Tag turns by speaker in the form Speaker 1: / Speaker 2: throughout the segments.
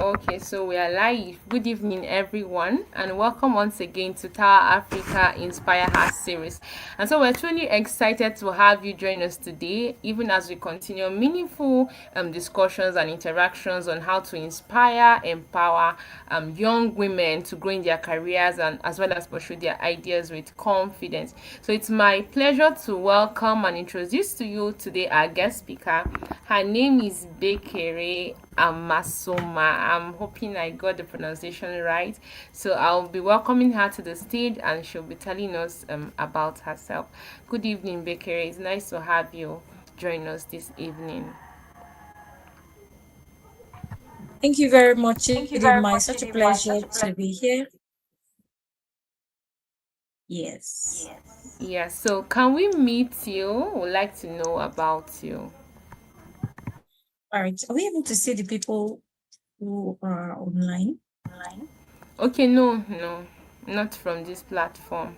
Speaker 1: Okay, so we are live. Good evening, everyone, and welcome once again to Tower Africa Inspire Her series. And so we're truly excited to have you join us today, even as we continue meaningful discussions and interactions on how to inspire, empower young women to grow in their careers and as well as pursue their ideas with confidence. So it's my pleasure to welcome and introduce to you today our guest speaker. Her name is Bekere Amassoma. I'm hoping I got the pronunciation right. So I'll be welcoming her to the stage and she'll be telling us about herself. Good evening, Bekere. It's nice to have you join us this evening.
Speaker 2: Thank you very much, Idima. It's such a pleasure to be here. Yes.
Speaker 1: Yeah, so can we meet you? Would like to know about you.
Speaker 2: All right. Are we able to see the people who are online?
Speaker 1: Okay, no, not from this platform.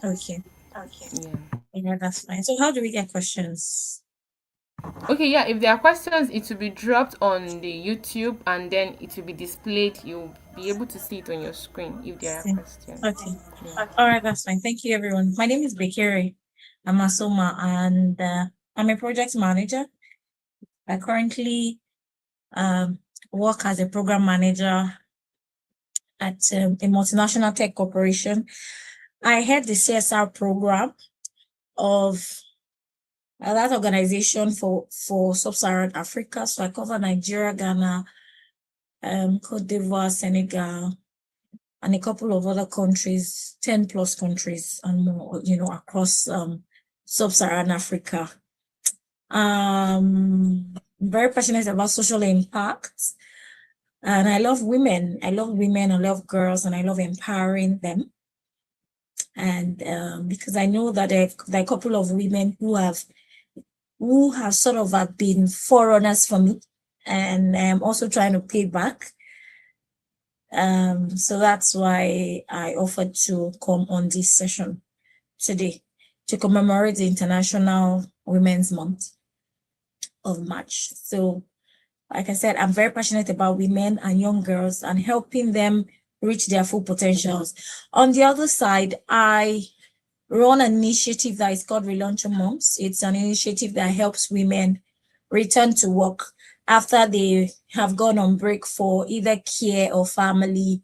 Speaker 2: Okay.
Speaker 1: Yeah.
Speaker 2: Yeah, that's fine. So how do we get questions?
Speaker 1: Okay, yeah, if there are questions, it will be dropped on the YouTube and then it will be displayed. You'll be able to see it on your screen if there are
Speaker 2: See.
Speaker 1: questions.
Speaker 2: Okay.
Speaker 1: Yeah.
Speaker 2: All right, that's fine. Thank you, everyone. My name is Bekere Amassoma, and I'm a project manager. I currently um, work as a program manager at a multinational tech corporation. I head the CSR program of that organization for sub-Saharan Africa. So I cover Nigeria, Ghana, Cote d'Ivoire, Senegal, and a couple of other countries, 10 plus countries and more, across sub-Saharan Africa. I'm very passionate about social impact. And I love women. I love women, I love girls, and I love empowering them. And because I know that there are a couple of women who have sort of been forerunners for me, and I'm also trying to pay back. So that's why I offered to come on this session today to commemorate the International Women's Month of March. So, like I said, I'm very passionate about women and young girls and helping them reach their full potentials. On the other side, I run an initiative that is called Relaunching Moms. It's an initiative that helps women return to work after they have gone on break for either care or family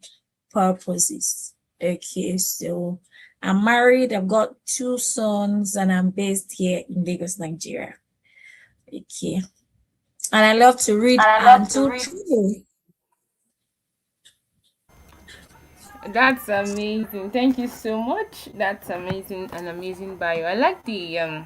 Speaker 2: purposes. Okay, so I'm married, I've got 2 sons, and I'm based here in Lagos, Nigeria. Okay. And I love to read and to travel.
Speaker 1: That's amazing. Thank you so much. That's amazing, an amazing bio. I like the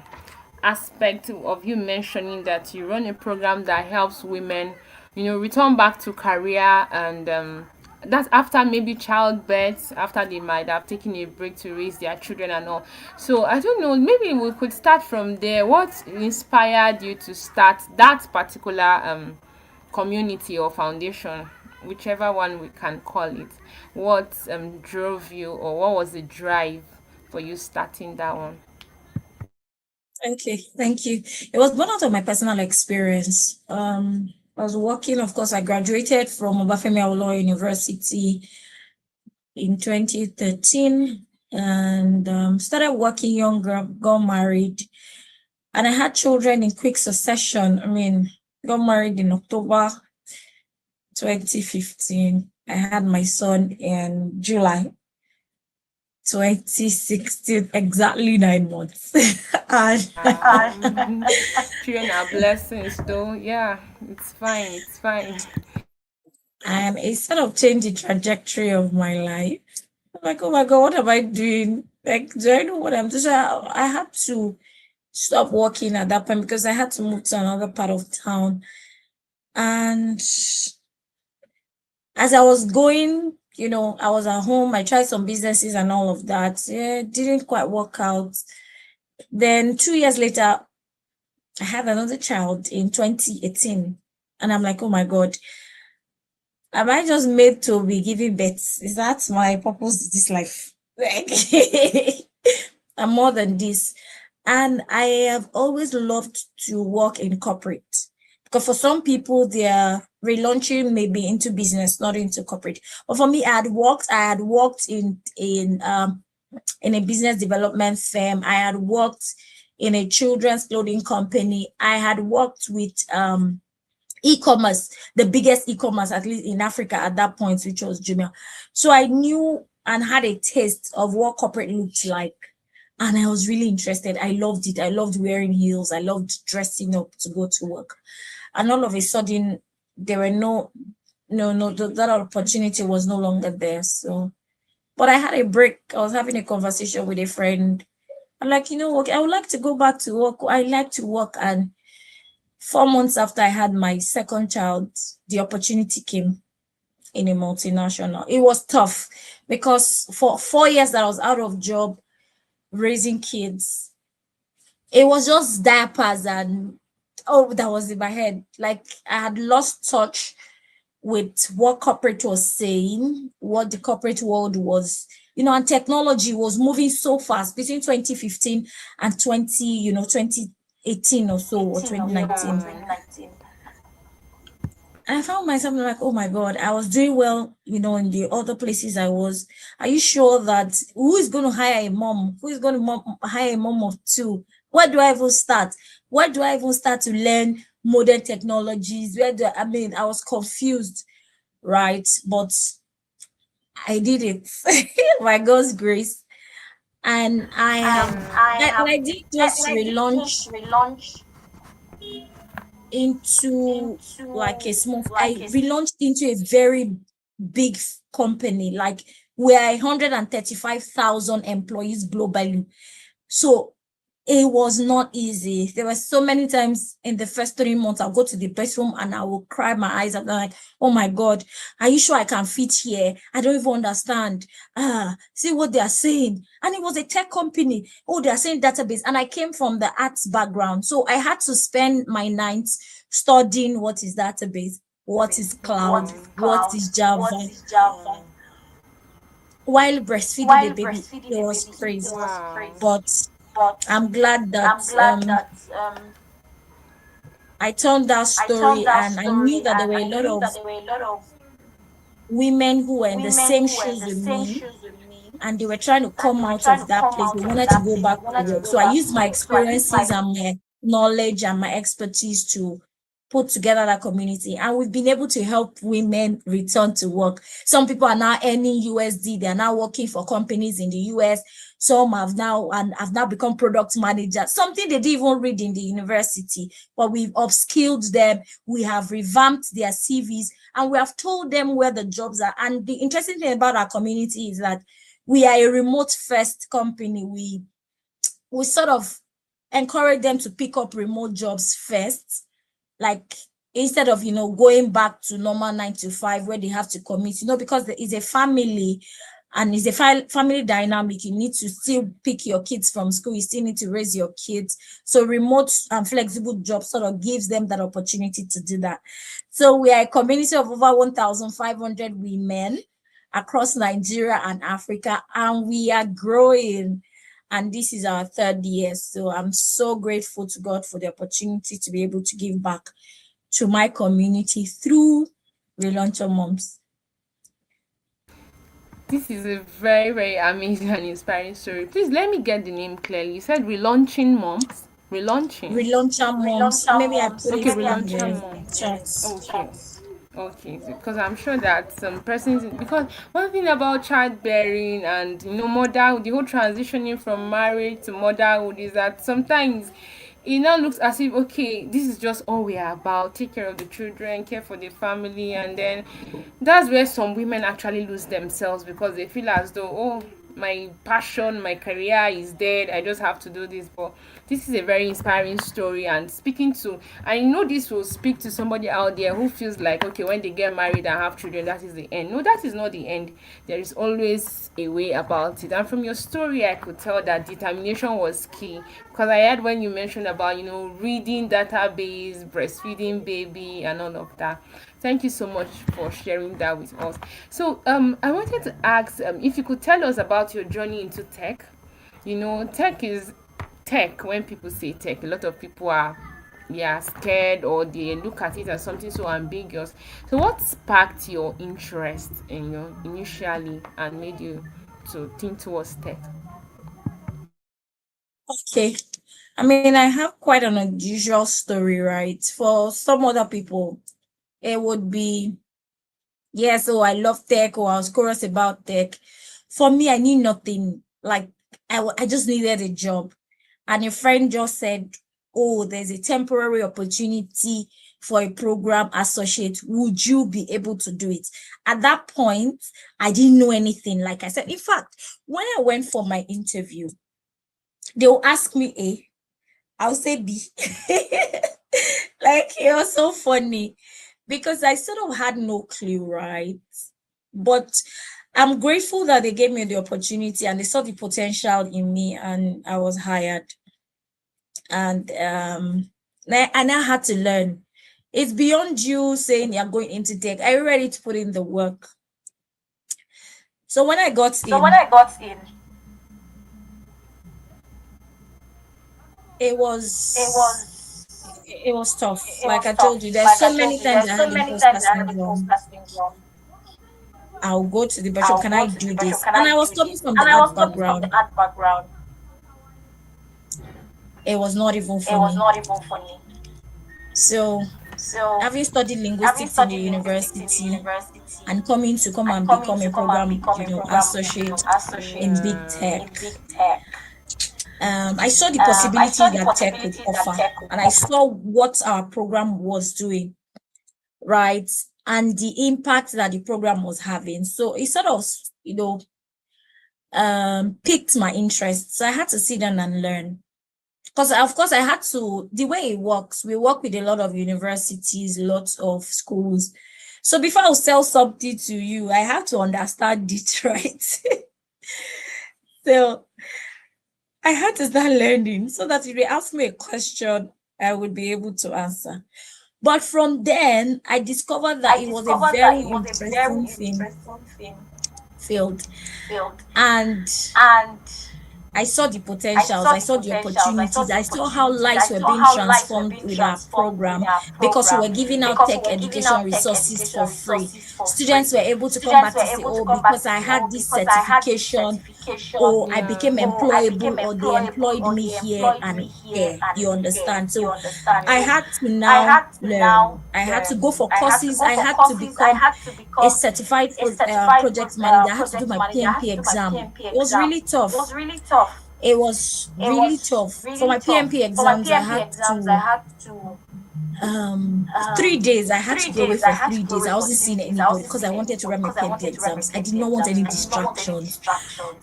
Speaker 1: aspect of you mentioning that you run a program that helps women, return back to career and that's after maybe childbirth, after they might have taken a break to raise their children and all. So I don't know, maybe we could start from there. What inspired you to start that particular community or foundation, whichever one we can call it? What drove you, or what was the drive for you starting that one?
Speaker 2: Okay, thank you. It was born out of my personal experience. I was working, of course, I graduated from Obafemi Awolowo University in 2013 and started working younger, got married, and I had children in quick succession. I mean, got married in October 2015. I had my son in July 2016, exactly 9 months. and
Speaker 1: Children are blessings, though. Yeah, it's fine. It's fine.
Speaker 2: and it sort of changed the trajectory of my life. I'm like, oh my God, what am I doing? Like, do I know what I'm doing? So I had to stop working at that point because I had to move to another part of town. And as I was going, I was at home, I tried some businesses and all of that. Yeah, it didn't quite work out. Then 2 years later, I had another child in 2018. And I'm like, oh my God, am I just made to be giving birth? Is that my purpose in this life? Like, I'm more than this. And I have always loved to work in corporate. Because for some people, their relaunching may be into business, not into corporate. But for me, I had worked in a business development firm. I had worked in a children's clothing company. I had worked with e-commerce, the biggest e-commerce at least in Africa at that point, which was Jumia. So I knew and had a taste of what corporate looked like. And I was really interested. I loved it. I loved wearing heels. I loved dressing up to go to work. And all of a sudden, there were that opportunity was no longer there. So, but I had a break. I was having a conversation with a friend. I'm like, what? I would like to go back to work. I like to work. And 4 months after I had my second child, the opportunity came in a multinational. It was tough because for 4 years that I was out of job raising kids, it was just diapers and that was in my head. Like I had lost touch with what corporate was saying, what the corporate world was, and technology was moving so fast between 2015 and 2018 or so, or 2019.
Speaker 1: Yeah.
Speaker 2: I found myself like, oh my God, I was doing well, in the other places I was. Are you sure that who is going to hire a mom? Who is going to hire a mom of two? Where do I even start? Where do I even start to learn modern technologies? I was confused, right? But I did it by God's grace. And I did just relaunch into like a small, I relaunched into a very big company. Like we are 135,000 employees globally. So it was not easy. There were so many times in the first 3 months, I'll go to the bathroom and I will cry my eyes out. I'm like, oh my God, are you sure I can fit here? I don't even understand. See what they are saying. And it was a tech company. Oh, they are saying database. And I came from the arts background. So I had to spend my nights studying what is database, what is cloud, what is Java. While breastfeeding the baby, it was crazy.
Speaker 1: Wow.
Speaker 2: But I'm glad that I told that story, and I knew that there were a lot of women who were in the same shoes with me, and they were trying to come out of that place. They wanted to go back to work. So I used my experiences and my knowledge and my expertise to put together that community. And we've been able to help women return to work. Some people are now earning USD. They're now working for companies in the US. Some have now become product managers, something they didn't even read in the university, but we've upskilled them. We have revamped their CVs and we have told them where the jobs are. And the interesting thing about our community is that we are a remote first company. We sort of encourage them to pick up remote jobs first, like instead of going back to normal 9 to 5 where they have to commit, because there is a family and it's a family dynamic. You need to still pick your kids from school. You still need to raise your kids. So remote and flexible jobs sort of gives them that opportunity to do that. So we are a community of over 1,500 women across Nigeria and Africa, and we are growing. And this is our 3rd year. So I'm so grateful to God for the opportunity to be able to give back to my community through Relauncher Moms.
Speaker 1: This is a very, very amazing and inspiring story. Please let me get the name clearly. You said relaunching moms. Relaunching.
Speaker 2: Relauncher Moms. Maybe I put
Speaker 1: Okay,
Speaker 2: it in
Speaker 1: relaunching
Speaker 2: the
Speaker 1: moms.
Speaker 2: chat.
Speaker 1: Okay. Okay, because I'm sure that some persons, because one thing about childbearing and motherhood, the whole transitioning from marriage to motherhood is that sometimes it now looks as if, okay, this is just all we are about, take care of the children, care for the family, and then that's where some women actually lose themselves because they feel as though, oh, my passion, my career is dead, I just have to do this. But this is a very inspiring story, and speaking to, I know this will speak to somebody out there who feels like, okay, when they get married and have children, that is the end. No, that is not the end. There is always a way about it. And from your story, I could tell that determination was key, because I heard when you mentioned about reading database, breastfeeding baby, and all of that. Thank you so much for sharing that with us. So I wanted to ask if you could tell us about your journey into tech. Tech is tech. When people say tech, a lot of people are they are scared or they look at it as something so ambiguous. So what sparked your interest in your initially and made you to think towards tech?
Speaker 2: Okay. I mean, I have quite an unusual story, right? For some other people, it would be, yes, oh, I love tech, or I was curious about tech. For me, I knew nothing. Like, I just needed a job. And a friend just said, oh, there's a temporary opportunity for a program associate. Would you be able to do it? At that point, I didn't know anything. Like I said, in fact, when I went for my interview, they'll ask me A, I'll say B. Like, it was so funny because I sort of had no clue, right? But I'm grateful that they gave me the opportunity and they saw the potential in me and I was hired. And I now had to learn. It's beyond you saying you're going into tech. Are you ready to put in the work? So when I got
Speaker 3: So when
Speaker 2: in,
Speaker 3: I got in,
Speaker 2: it
Speaker 3: it
Speaker 2: was
Speaker 3: was
Speaker 2: it was tough.
Speaker 3: it
Speaker 2: Like
Speaker 3: was
Speaker 2: I
Speaker 3: tough.
Speaker 2: told you, there's
Speaker 3: Like
Speaker 2: so
Speaker 3: I told
Speaker 2: many
Speaker 3: you,
Speaker 2: times
Speaker 3: there's
Speaker 2: I
Speaker 3: so
Speaker 2: had
Speaker 3: many
Speaker 2: imposter
Speaker 3: times I had
Speaker 2: syndrome.
Speaker 3: imposter syndrome.
Speaker 2: I'll go to the bishop,
Speaker 3: I'll
Speaker 2: can
Speaker 3: go
Speaker 2: I
Speaker 3: to the
Speaker 2: do
Speaker 3: bishop,
Speaker 2: this?
Speaker 3: can
Speaker 2: And
Speaker 3: I
Speaker 2: I was
Speaker 3: do
Speaker 2: coming
Speaker 3: this?
Speaker 2: from
Speaker 3: And
Speaker 2: the
Speaker 3: I
Speaker 2: art
Speaker 3: was coming from the
Speaker 2: background.
Speaker 3: art background.
Speaker 2: It was not even
Speaker 3: It was
Speaker 2: funny.
Speaker 3: not even funny.
Speaker 2: So
Speaker 3: So
Speaker 2: having studied
Speaker 3: having
Speaker 2: linguistics in the
Speaker 3: studied linguistics in the
Speaker 2: university
Speaker 3: university
Speaker 2: and coming to come
Speaker 3: and
Speaker 2: and
Speaker 3: coming
Speaker 2: become
Speaker 3: to
Speaker 2: a
Speaker 3: come and
Speaker 2: program,
Speaker 3: become a program,
Speaker 2: associate in
Speaker 3: associate
Speaker 2: big
Speaker 1: Yeah.
Speaker 2: tech,
Speaker 3: in big tech,
Speaker 2: I saw the
Speaker 3: I saw
Speaker 2: possibilities
Speaker 3: the
Speaker 2: that tech could
Speaker 3: possibilities that
Speaker 2: offer,
Speaker 3: tech could
Speaker 2: and I
Speaker 3: offer.
Speaker 2: saw what our program was doing, right? And the impact that the program was having. So it sort of, piqued my interest. So I had to sit down and learn. Because of course I had to, the way it works, we work with a lot of universities, lots of schools. So before I'll sell something to you, I have to understand it, right? So I had to start learning so that if they ask me a question, I would be able to answer. But from then, I discovered that
Speaker 3: I
Speaker 2: it was a
Speaker 3: discovered that
Speaker 2: very
Speaker 3: it was a very
Speaker 2: interesting
Speaker 3: interesting thing
Speaker 2: field.
Speaker 3: field.
Speaker 2: And
Speaker 3: And
Speaker 2: I saw the
Speaker 3: I
Speaker 2: potentials,
Speaker 3: saw
Speaker 2: I
Speaker 3: the
Speaker 2: saw the
Speaker 3: potentials, I saw
Speaker 2: opportunities,
Speaker 3: the
Speaker 2: I saw how
Speaker 3: opportunities,
Speaker 2: lives
Speaker 3: I
Speaker 2: were
Speaker 3: saw
Speaker 2: being
Speaker 3: how lives were
Speaker 2: transformed
Speaker 3: being
Speaker 2: with our
Speaker 3: transformed with
Speaker 2: program
Speaker 3: our
Speaker 2: because we
Speaker 3: program
Speaker 2: were giving out
Speaker 3: because we
Speaker 2: tech
Speaker 3: were giving
Speaker 2: education
Speaker 3: out tech
Speaker 2: resources for
Speaker 3: education
Speaker 2: free.
Speaker 3: resources for free.
Speaker 2: Students were able to come
Speaker 3: Students
Speaker 2: back
Speaker 3: were
Speaker 2: to say,
Speaker 3: able to
Speaker 2: oh,
Speaker 3: come back
Speaker 2: because
Speaker 3: to
Speaker 2: I
Speaker 3: say, oh,
Speaker 2: had this
Speaker 3: because I had this
Speaker 2: certification,
Speaker 3: certification,
Speaker 2: or I became
Speaker 1: Yeah.
Speaker 3: or I
Speaker 2: employable,
Speaker 3: became
Speaker 2: or they
Speaker 3: employable,
Speaker 2: employed
Speaker 3: or
Speaker 2: me
Speaker 3: they
Speaker 2: here
Speaker 3: employed me
Speaker 2: and
Speaker 3: here
Speaker 2: there.
Speaker 3: and
Speaker 2: You
Speaker 3: there.
Speaker 2: understand?
Speaker 3: You
Speaker 2: So
Speaker 3: understand?
Speaker 2: I
Speaker 3: So
Speaker 2: had to
Speaker 3: I
Speaker 2: now
Speaker 3: had to now
Speaker 2: learn. I had to
Speaker 3: learn.
Speaker 2: go for
Speaker 3: I had to
Speaker 2: courses.
Speaker 3: go
Speaker 2: I
Speaker 3: for
Speaker 2: had to
Speaker 3: courses. I
Speaker 2: become
Speaker 3: had to
Speaker 2: a
Speaker 3: become
Speaker 2: certified
Speaker 3: a certified
Speaker 2: project manager. I had to do
Speaker 3: project
Speaker 2: my
Speaker 3: manager. I had
Speaker 2: PMP
Speaker 3: to do my
Speaker 2: exam.
Speaker 3: PMP
Speaker 2: It was
Speaker 3: exam.
Speaker 2: really
Speaker 3: It was
Speaker 2: tough.
Speaker 3: really tough.
Speaker 2: It was
Speaker 3: It
Speaker 2: really
Speaker 3: was
Speaker 2: tough. For
Speaker 3: really
Speaker 2: my
Speaker 3: tough.
Speaker 2: PMP
Speaker 3: For my
Speaker 2: exams, I
Speaker 3: PMP
Speaker 2: had
Speaker 3: exams, I
Speaker 2: to
Speaker 3: had to
Speaker 2: 3 days. I had to be away
Speaker 3: 3 days. I
Speaker 2: for
Speaker 3: had to
Speaker 2: three
Speaker 3: be
Speaker 2: days.
Speaker 3: away
Speaker 2: I
Speaker 3: for
Speaker 2: wasn't
Speaker 3: three
Speaker 2: seeing
Speaker 3: days. I
Speaker 2: anybody
Speaker 3: wasn't
Speaker 2: because I
Speaker 3: seeing
Speaker 2: wanted to
Speaker 3: anybody
Speaker 2: write my
Speaker 3: because I
Speaker 2: PMP
Speaker 3: wanted to write my
Speaker 2: exams. I did
Speaker 3: PMP
Speaker 2: not want
Speaker 3: exams.
Speaker 2: any
Speaker 3: I did not want any
Speaker 2: distractions.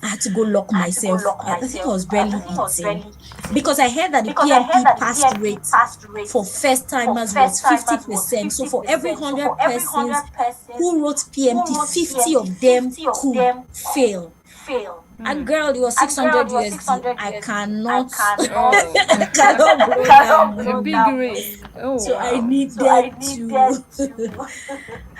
Speaker 2: I
Speaker 3: distractions.
Speaker 2: had to go lock
Speaker 3: I had to go
Speaker 2: myself.
Speaker 3: lock
Speaker 2: I think I
Speaker 3: myself.
Speaker 2: was
Speaker 3: I
Speaker 2: barely
Speaker 3: think I was
Speaker 2: eating
Speaker 3: barely eating
Speaker 2: because I heard that the
Speaker 3: because I heard
Speaker 2: PMP
Speaker 3: that the
Speaker 2: passed
Speaker 3: PMP
Speaker 2: rate
Speaker 3: passed rate
Speaker 2: for first
Speaker 3: for
Speaker 2: timers was
Speaker 3: first timers was
Speaker 2: 50%. So for every
Speaker 3: 50%. So for
Speaker 2: 100
Speaker 3: every
Speaker 2: persons
Speaker 3: 100 persons
Speaker 2: who wrote
Speaker 3: who
Speaker 2: PMP,
Speaker 3: wrote
Speaker 2: 50
Speaker 3: PMP,
Speaker 2: of them
Speaker 3: 50 of
Speaker 2: could
Speaker 3: them could
Speaker 2: fail.
Speaker 3: fail.
Speaker 2: And girl, it was
Speaker 3: And girl,
Speaker 2: 600
Speaker 3: it was
Speaker 2: USD.
Speaker 3: 600
Speaker 2: I
Speaker 3: USD. I
Speaker 2: cannot,
Speaker 3: cannot,
Speaker 1: Oh,
Speaker 2: I cannot
Speaker 3: I
Speaker 2: blow that
Speaker 3: cannot
Speaker 1: a
Speaker 3: blow
Speaker 2: money.
Speaker 1: big
Speaker 3: that
Speaker 1: risk.
Speaker 3: money.
Speaker 1: Oh,
Speaker 2: So I
Speaker 1: wow.
Speaker 3: So I
Speaker 2: needed
Speaker 3: needed
Speaker 2: to
Speaker 3: to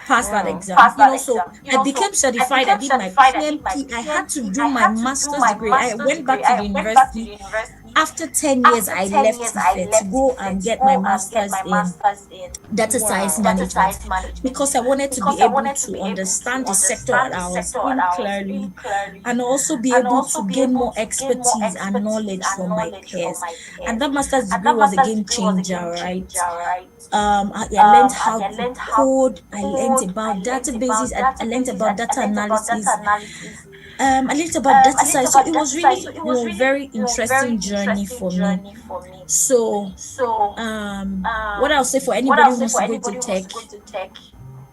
Speaker 2: pass that
Speaker 1: Wow.
Speaker 2: exam.
Speaker 3: pass that
Speaker 2: So
Speaker 3: exam.
Speaker 2: I
Speaker 3: So
Speaker 2: became
Speaker 3: I
Speaker 2: certified. I
Speaker 3: became
Speaker 2: did my
Speaker 3: certified. I did my
Speaker 2: PMP. I had to
Speaker 3: PMP.
Speaker 2: do
Speaker 3: I
Speaker 2: my
Speaker 3: had to do
Speaker 2: master's
Speaker 3: my
Speaker 2: degree. I
Speaker 3: master's
Speaker 2: went
Speaker 3: degree.
Speaker 2: back to the
Speaker 3: I went back to the
Speaker 2: university.
Speaker 3: university.
Speaker 2: After 10 years,
Speaker 3: After
Speaker 2: I
Speaker 3: 10
Speaker 2: left
Speaker 3: years, I
Speaker 2: IFE to
Speaker 3: left
Speaker 2: go
Speaker 3: Ife
Speaker 2: and
Speaker 3: to
Speaker 2: get my
Speaker 3: go and get
Speaker 2: master's
Speaker 3: my
Speaker 2: in
Speaker 3: master's in
Speaker 2: data science
Speaker 1: Wow.
Speaker 3: data
Speaker 2: management
Speaker 3: science management
Speaker 2: because I wanted to be
Speaker 3: because I
Speaker 2: able
Speaker 3: wanted to
Speaker 2: to
Speaker 3: be able to
Speaker 2: understand the sector that
Speaker 3: understand the
Speaker 2: I was
Speaker 3: sector that
Speaker 2: in
Speaker 3: I was in
Speaker 2: clearly
Speaker 3: clearly
Speaker 2: and also be
Speaker 3: and
Speaker 2: able
Speaker 3: also
Speaker 2: to
Speaker 3: be
Speaker 2: gain
Speaker 3: able
Speaker 2: more
Speaker 3: to gain more
Speaker 2: expertise and
Speaker 3: expertise
Speaker 2: knowledge
Speaker 3: and
Speaker 2: from my
Speaker 3: knowledge from
Speaker 2: peers.
Speaker 3: my
Speaker 2: And
Speaker 3: peers.
Speaker 2: that master's
Speaker 3: And
Speaker 2: degree
Speaker 3: that
Speaker 2: was a
Speaker 3: master's
Speaker 2: game
Speaker 3: degree was a
Speaker 2: changer,
Speaker 3: game
Speaker 2: right?
Speaker 3: changer, right?
Speaker 2: I learned how
Speaker 3: I
Speaker 2: to
Speaker 3: learned how to
Speaker 2: code. I learned
Speaker 3: code. I
Speaker 2: about
Speaker 3: learned
Speaker 2: databases.
Speaker 3: about
Speaker 2: I learned
Speaker 3: databases.
Speaker 2: about
Speaker 3: I
Speaker 2: data
Speaker 3: learned about data
Speaker 2: analysis.
Speaker 3: analysis.
Speaker 2: I learned about data
Speaker 3: I learned
Speaker 2: science. So it
Speaker 3: about
Speaker 2: was
Speaker 3: data science. So
Speaker 2: really,
Speaker 3: it was really,
Speaker 2: very
Speaker 3: very
Speaker 2: interesting journey
Speaker 3: interesting
Speaker 2: for me.
Speaker 3: journey for me.
Speaker 2: So,
Speaker 3: So,
Speaker 2: what I'll say for
Speaker 3: what
Speaker 2: anybody
Speaker 3: I'll
Speaker 2: who
Speaker 3: say
Speaker 2: wants
Speaker 3: for
Speaker 2: to go into
Speaker 3: anybody who wants
Speaker 2: tech,
Speaker 3: to go into tech,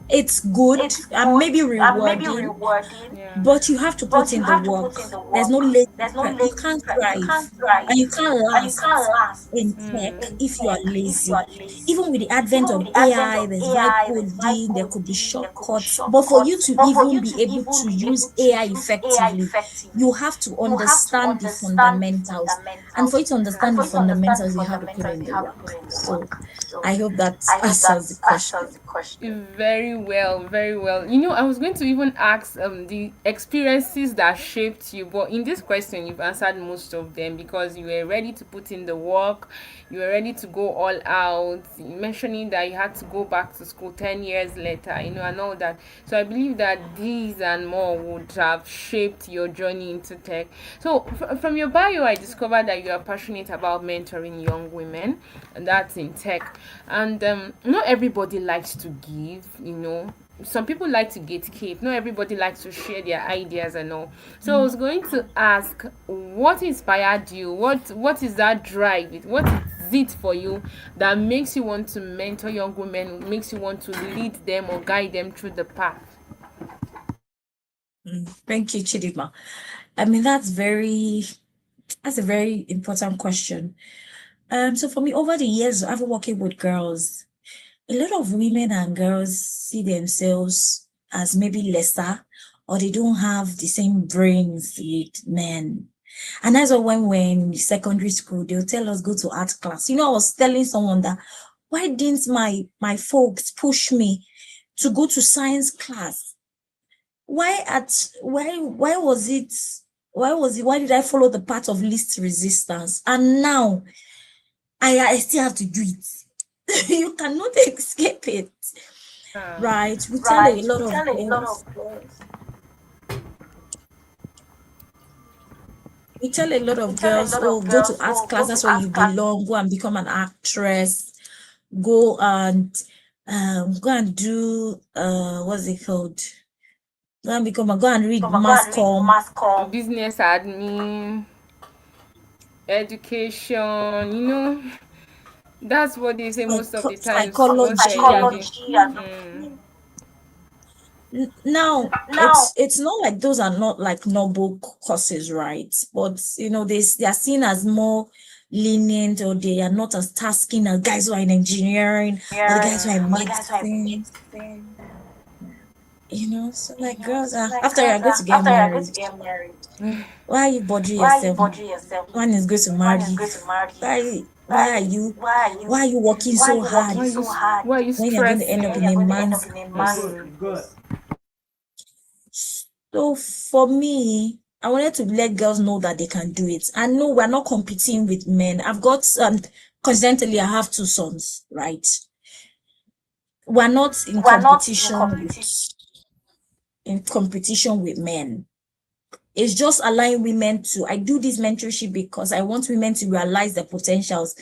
Speaker 2: it's good
Speaker 3: it's
Speaker 2: and
Speaker 3: good
Speaker 2: maybe
Speaker 3: and maybe
Speaker 2: rewarding,
Speaker 3: rewarding,
Speaker 1: Yeah.
Speaker 2: but you have to put
Speaker 3: but you
Speaker 2: in the
Speaker 3: have to
Speaker 2: work.
Speaker 3: put in the
Speaker 2: There's
Speaker 3: work.
Speaker 2: no lazy
Speaker 3: There's no
Speaker 2: prep. You
Speaker 3: lazy
Speaker 2: can't
Speaker 3: prep. You
Speaker 2: thrive
Speaker 3: can't thrive
Speaker 2: and you can't
Speaker 3: and you
Speaker 2: last
Speaker 3: can't last
Speaker 2: in tech
Speaker 1: Mm.
Speaker 3: in
Speaker 2: if you are
Speaker 3: tech if you
Speaker 2: lazy.
Speaker 3: are lazy.
Speaker 2: Even with the advent
Speaker 3: Even
Speaker 2: of
Speaker 3: with the advent
Speaker 2: AI,
Speaker 3: of
Speaker 2: there's vibe
Speaker 3: AI, there's vibe
Speaker 2: coding, there could be
Speaker 3: coding, there could be
Speaker 2: shortcuts. But for you
Speaker 3: shortcuts.
Speaker 2: to
Speaker 3: But for
Speaker 2: even
Speaker 3: you
Speaker 2: be
Speaker 3: to
Speaker 2: able
Speaker 3: even
Speaker 2: to
Speaker 3: be
Speaker 2: use
Speaker 3: able to
Speaker 2: AI
Speaker 3: use AI
Speaker 2: effectively, you
Speaker 3: effectively,
Speaker 2: have to
Speaker 3: you have to
Speaker 2: understand the
Speaker 3: understand the
Speaker 2: fundamentals. And for you
Speaker 3: fundamentals.
Speaker 2: to
Speaker 3: And
Speaker 2: understand
Speaker 3: for
Speaker 2: the
Speaker 3: you to understand the
Speaker 2: fundamentals, you have to put
Speaker 3: fundamentals,
Speaker 2: in
Speaker 3: you
Speaker 2: the
Speaker 3: have to put
Speaker 2: work.
Speaker 3: in the
Speaker 2: So
Speaker 3: work. So
Speaker 2: I hope that
Speaker 3: I hope that
Speaker 2: answers the question.
Speaker 3: answers the question.
Speaker 1: Very well, very well. You know, I was going to even ask the experiences that shaped you, but in this question question, you've answered most of them because you were ready to put in the work, you were ready to go all out, mentioning that you had to go back to school 10 years later, and all that. So I believe that these and more would have shaped your journey into tech. So from your bio, I discovered that you are passionate about mentoring young women, and that's in tech. And not everybody likes to give. Some people like to gatekeep. Not everybody likes to share their ideas and all. So I was going to ask, what inspired you? What is that drive? What is it for you that makes you want to mentor young women, makes you want to lead them or guide them through the path?
Speaker 2: Thank you, Chidima. I mean, that's a very important question. So for me, over the years, I've been working with girls. A lot of women and girls see themselves as maybe lesser, or they don't have the same brains with men. And that's why when we're in secondary school, they'll tell us go to art class. I was telling someone that why didn't my folks push me to go to science class? Why did I follow the path of least resistance? And now I still have to do it. You cannot escape it. Right? We tell a lot of girls. We tell a lot of girls, oh, go to art class, that's where you belong, go and become an actress, go and do what's it called? Go and read mass comm.
Speaker 1: Business admin, education, that's what they say most of the time.
Speaker 2: Psychology. Now, it's not like those are not like noble courses, right? But they are seen as more lenient, or they are not as tasking as guys who are in engineering, or the guys who are in medicine. So like girls are after you're going to get married. Why are you bothering yourself? One is going to marry you. Why are you working so hard?
Speaker 1: Why are you
Speaker 2: when you're going to end up in a man's
Speaker 1: house?
Speaker 2: So for me, I wanted to let girls know that they can do it. And no, we're not competing with men. I've got coincidentally, I have 2 sons, right? We're not in competition with men. It's just allowing women I do this mentorship because I want women to realize their potentials,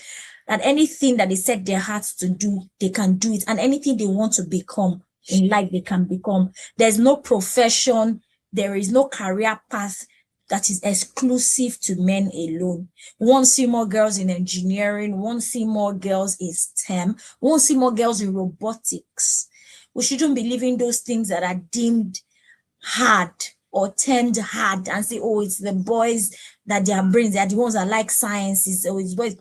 Speaker 2: that anything that they set their hearts to do, they can do it. And anything they want to become in life, they can become. There's no profession, there is no career path that is exclusive to men alone. We want to see more girls in engineering, we want to see more girls in STEM, we want to see more girls in robotics. We shouldn't be leaving those things that are deemed hard or termed hard and say, oh, it's the boys that their brains, they're the ones that like sciences, or it's boys.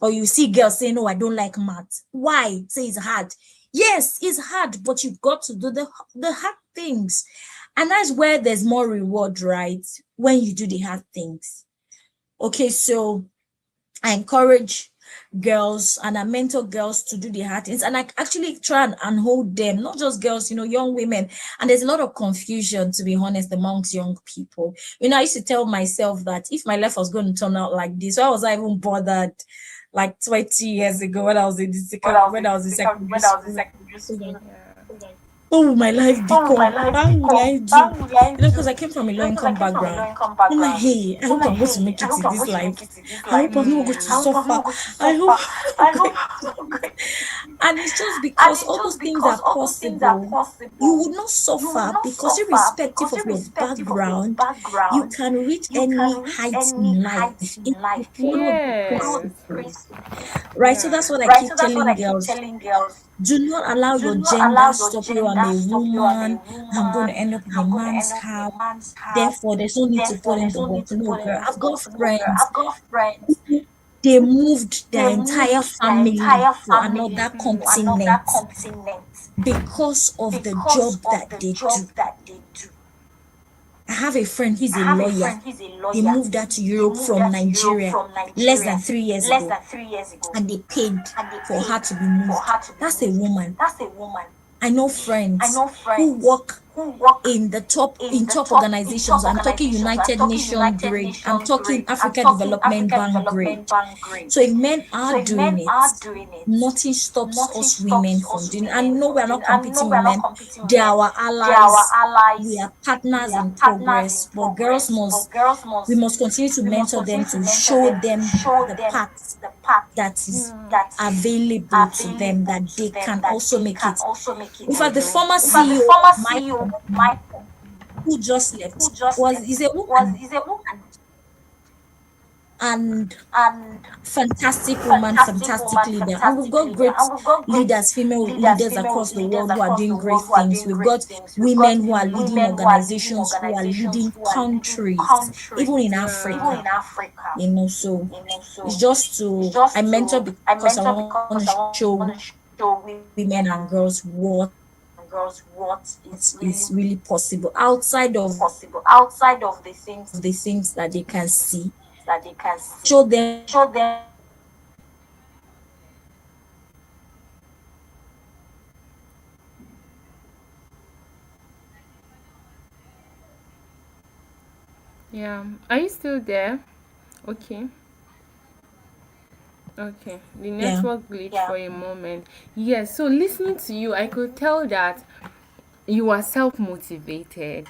Speaker 2: Or you see girls saying, no, I don't like math. Why? Say it's hard. Yes, it's hard, but you've got to do the hard things. And that's where there's more reward, right? When you do the hard things. Okay, so I encourage girls and I mentor girls to do the hard things, and I actually try and hold them, not just girls, young women. And there's a lot of confusion, to be honest, amongst young people. I used to tell myself that if my life was going to turn out like this, why was I even bothered like 20 years ago when I was in secondary school? Oh, my life become, how will I do? Because I came from a low-income background. I'm like, hey, I hope I'm going to make it in this life. I hope I'm not going to suffer. I hope. And it's just because all those things are possible. You would not suffer because irrespective of your background, you can reach any height in life if you follow the principles. Right? So that's what I keep telling girls. Do not allow your gender stop you. I'm a woman. I'm going to end up in a man's house. Therefore, there's no need to put in the work. No, girl. I've got friends. They moved their entire family to another continent because of the job that they do. I have a friend, he's a lawyer. He moved out to Europe from Nigeria less than 3 years ago. And they paid for her to be moved. That's a woman. I know friends who work in top organizations. I'm talking United Nations grade. I'm talking Africa Development Bank grade. So if men are doing it, nothing stops us women from doing it. And no, we are not competing with men. They are our allies. We are partners in progress. But we must continue to mentor them, to show them the path that is available to them, that they can also make it. In fact, the former CEO of my company, who just left, is a woman, and fantastic woman, fantastic leader. And we've got great leaders, female leaders across the world who are doing great things. We've got women who are leading organizations, who are leading countries, even in Africa. So it's just I mentor because I want to show women and girls what is really possible outside of the things that they can see. Show them.
Speaker 1: Yeah. Are you still there? Okay. Okay. The
Speaker 2: Yeah.
Speaker 1: network glitched for a moment. Yes. So listening to you, I could tell that you are self motivated,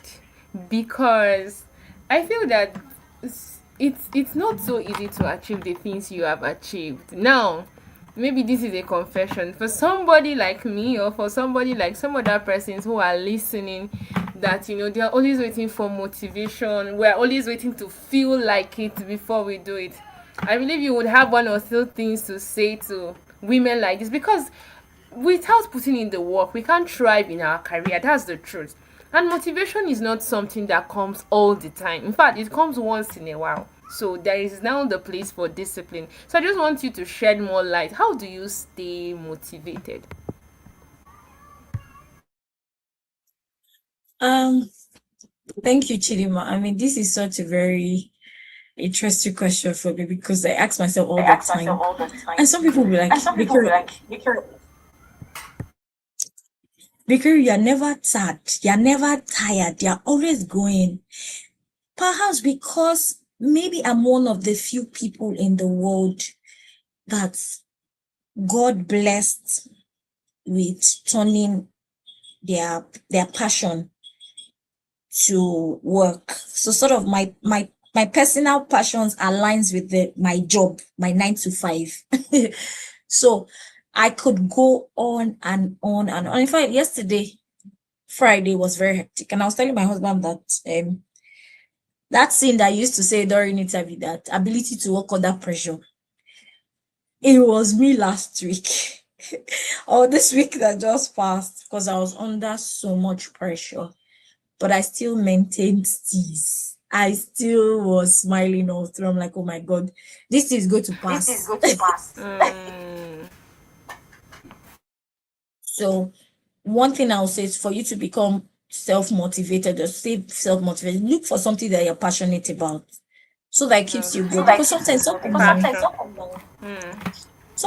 Speaker 1: because I feel that it's not so easy to achieve the things you have achieved. Now, maybe this is a confession for somebody like me, or for somebody like some other persons who are listening, that they are always waiting for motivation. We're always waiting to feel like it before we do it. I believe you would have one or two things to say to women like this, because without putting in the work, we can't thrive in our career. That's the truth. And motivation is not something that comes all the time. In fact, it comes once in a while. So there is now the place for discipline. So I just want you to shed more light. How do you stay motivated?
Speaker 2: Thank you, Chidima. I mean, this is such a very interesting question for me, because I ask myself all the time. And some people will be like, Bekere, you're never tired. You're never tired. You're always going. Perhaps because maybe I'm one of the few people in the world that God blessed with turning their passion to work. So sort of my personal passions aligns with my job, my 9 to 5. So I could go on and on and on. In fact, yesterday, Friday, was very hectic, and I was telling my husband that that thing that I used to say during interview, that ability to work under pressure, it was me last week or this week that just passed, because I was under so much pressure, but I still maintained this. I still was smiling all through. I'm like, oh my God, this is going to pass. So one thing I'll say is, for you to become self-motivated or stay self-motivated, look for something that you're passionate about, so that it keeps you going. Because sometimes some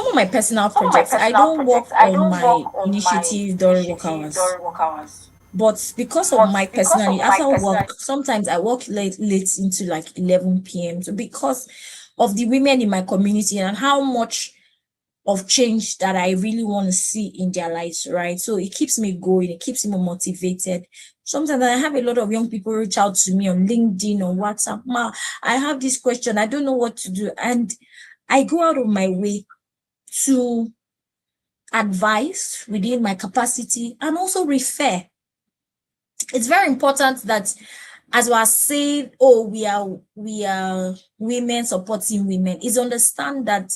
Speaker 2: of my personal projects, I don't work on my initiative during work hours. But because of my personality, after work, sometimes I work late into like 11 p.m. So because of the women in my community and how much of change that I really want to see in their lives, right? So it keeps me going, it keeps me motivated. Sometimes I have a lot of young people reach out to me on LinkedIn or WhatsApp. Ma, I have this question, I don't know what to do. And I go out of my way to advise within my capacity and also refer. It's very important that, as we are saying, we are women supporting women, is understand that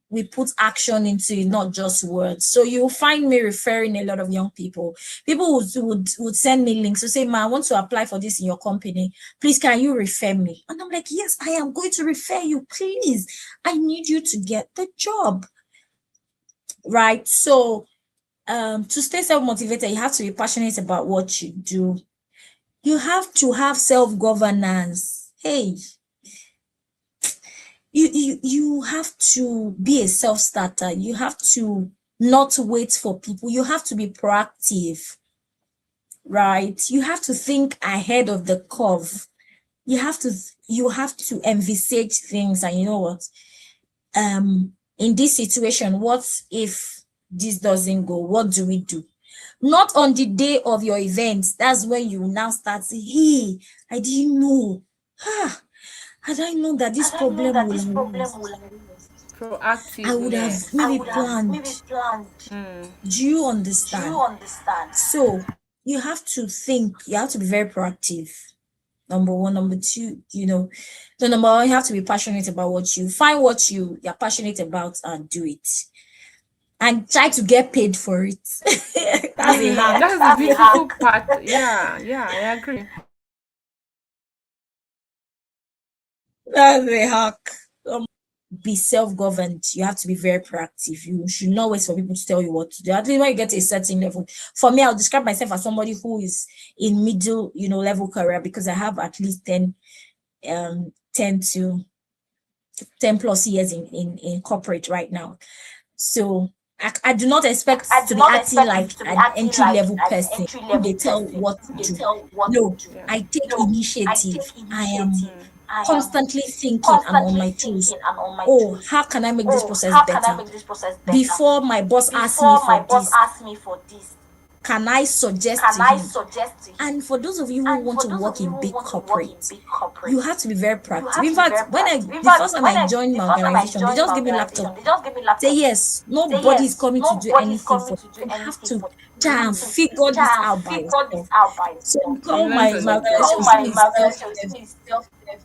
Speaker 2: we put action into it, not just words. So you'll find me referring a lot of young people. People would send me links to say, Ma, I want to apply for this in your company. Please, can you refer me? And I'm like, yes, I am going to refer you. Please, I need you to get the job. Right? So to stay self-motivated, you have to be passionate about what you do. You have to have self-governance. Hey, you have to be a self-starter. You have to not wait for people. You have to be proactive. right? You have to think ahead of the curve. You have to envisage things, and you know what? In this situation, what if this doesn't go? What do we do? Not on the day of your event. That's when you now start saying, hey, I didn't know. Ah, had I known that this problem will arise, I would have
Speaker 1: Proactiveness.
Speaker 2: maybe planned.
Speaker 1: Mm.
Speaker 2: Do you understand? So you have to think, you have to be very proactive. Number one. Number two, the number one, you have to be passionate about find what you're passionate about and do it. And try to get paid for it. That's a hack.
Speaker 1: That's the beautiful part. Yeah, yeah, I agree.
Speaker 2: That's a hack. Be self-governed. You have to be very proactive. You should not wait for people to tell you what to do. At least when you get to a certain level. For me, I'll describe myself as somebody who is in middle, level career, because I have at least 10 to 10 plus years in corporate right now. So I do not expect to be acting like an entry level person who they tell what to do. No,
Speaker 1: Yeah.
Speaker 2: I take initiative. I am constantly thinking and on my toes. Oh, how can I make this process better? Before my boss asks me for this, can I suggest to him? And for those of you who want to work in big corporate, you have to be very proactive. In fact, the first time I joined my organization, they just give me laptop. Say yes, nobody is coming to do anything for you. You have to try and figure this out by yourself. So call
Speaker 1: Learn
Speaker 2: my
Speaker 1: on the
Speaker 2: organization
Speaker 1: job.
Speaker 2: is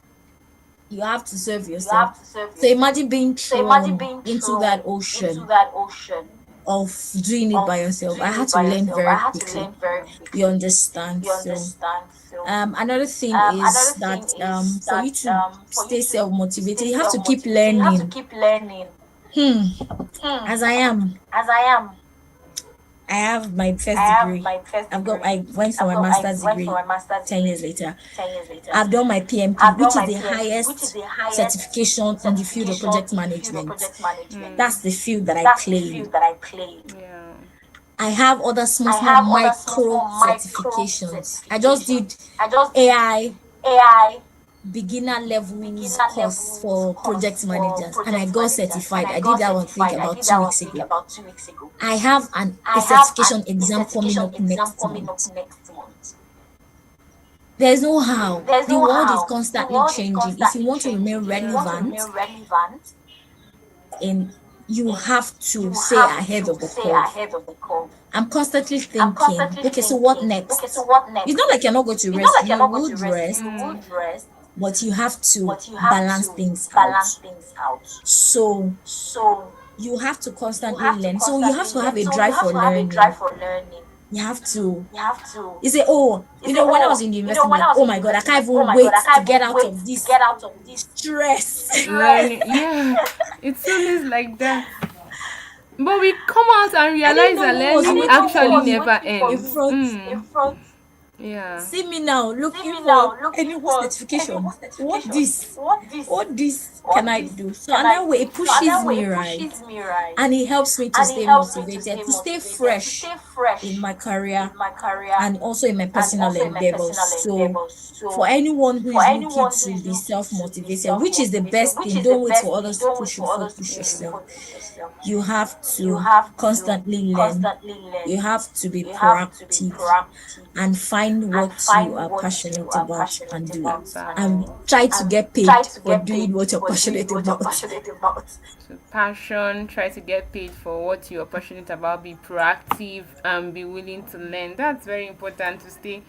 Speaker 2: you have to serve yourself. So imagine being thrown into that ocean of doing it by yourself. I had to learn very quickly. You understand? So another thing is that for you to stay self-motivated, you have to keep learning. As I have my first degree. I went for my master's degree 10 years later. I've done my PMP, which is the highest certification in the field of project management. That's the field that I play in.
Speaker 1: Yeah.
Speaker 2: I have other small micro certifications. I just did AI beginner levels course for project managers, and I got certified. I did that one, I think, about 2 weeks ago. I have a certification exam coming up next month. There's no how. The world is constantly changing. If you want to remain relevant, you have to stay ahead of the curve. I'm constantly thinking, okay, so what next? It's not like you're not going to rest. You would rest, but you have to balance things out. So you have to constantly learn. So you have to have a drive for learning. You have to. You say, when I was in the university, like, oh my God, I can't even wait to get out of this stress.
Speaker 1: Learning. Yeah. It's always like that. But we come out and
Speaker 2: I didn't
Speaker 1: realize
Speaker 2: know
Speaker 1: that
Speaker 2: who was
Speaker 1: learning
Speaker 2: waiting for
Speaker 1: actually
Speaker 2: me
Speaker 1: never
Speaker 2: in
Speaker 1: ends.
Speaker 2: front.
Speaker 1: Yeah.
Speaker 2: See me now, looking for any certification. What this can I do? So and that way it pushes me, right? And it helps me to stay motivated, to stay fresh in my career and also in my personal endeavors. So for anyone who is looking to be self-motivated, which is the best thing, don't wait for others to push you before push yourself. You have to constantly learn. You have to be proactive and find what you are passionate about and do it. And try to get paid for doing what you're passionate about.
Speaker 1: So passion, try to get paid for what you're passionate about, be proactive and be willing to learn. That's very important to stay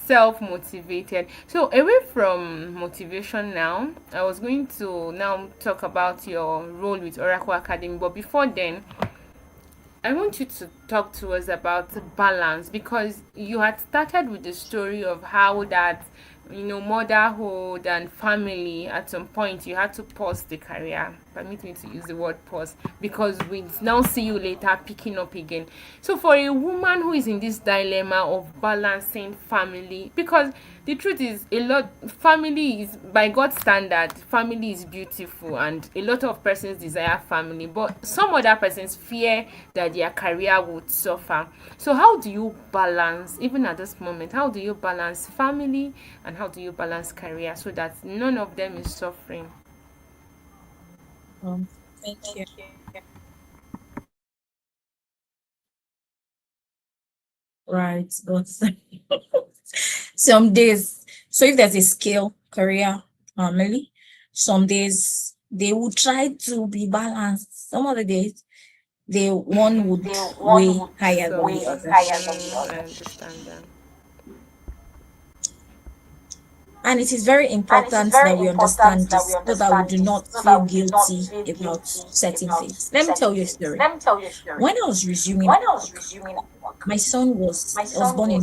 Speaker 1: self-motivated. So away from motivation now, I was going to now talk about your role with Oracle Academy, but before then, I want you to talk to us about balance, because you had started with the story of how that motherhood and family, at some point you had to pause the career. Permit me to use the word pause, because we now see you later picking up again. So for a woman who is in this dilemma of balancing family, because the truth is, a lot family is, by God's standard, family is beautiful, and a lot of persons desire family, but some other persons fear that their career would suffer. So how do you balance, even at this moment, how do you balance family and how do you balance career so that none of them is suffering?
Speaker 2: Um, thank you. Right, but some days, so if there's a skill, career, family, some days they will try to be balanced. Some other days, they one would weigh higher than the other.
Speaker 1: I understand that.
Speaker 2: And it is very important that we understand this so that we do not feel guilty about certain things. Let me tell you a story. When I was resuming at work, my son was born in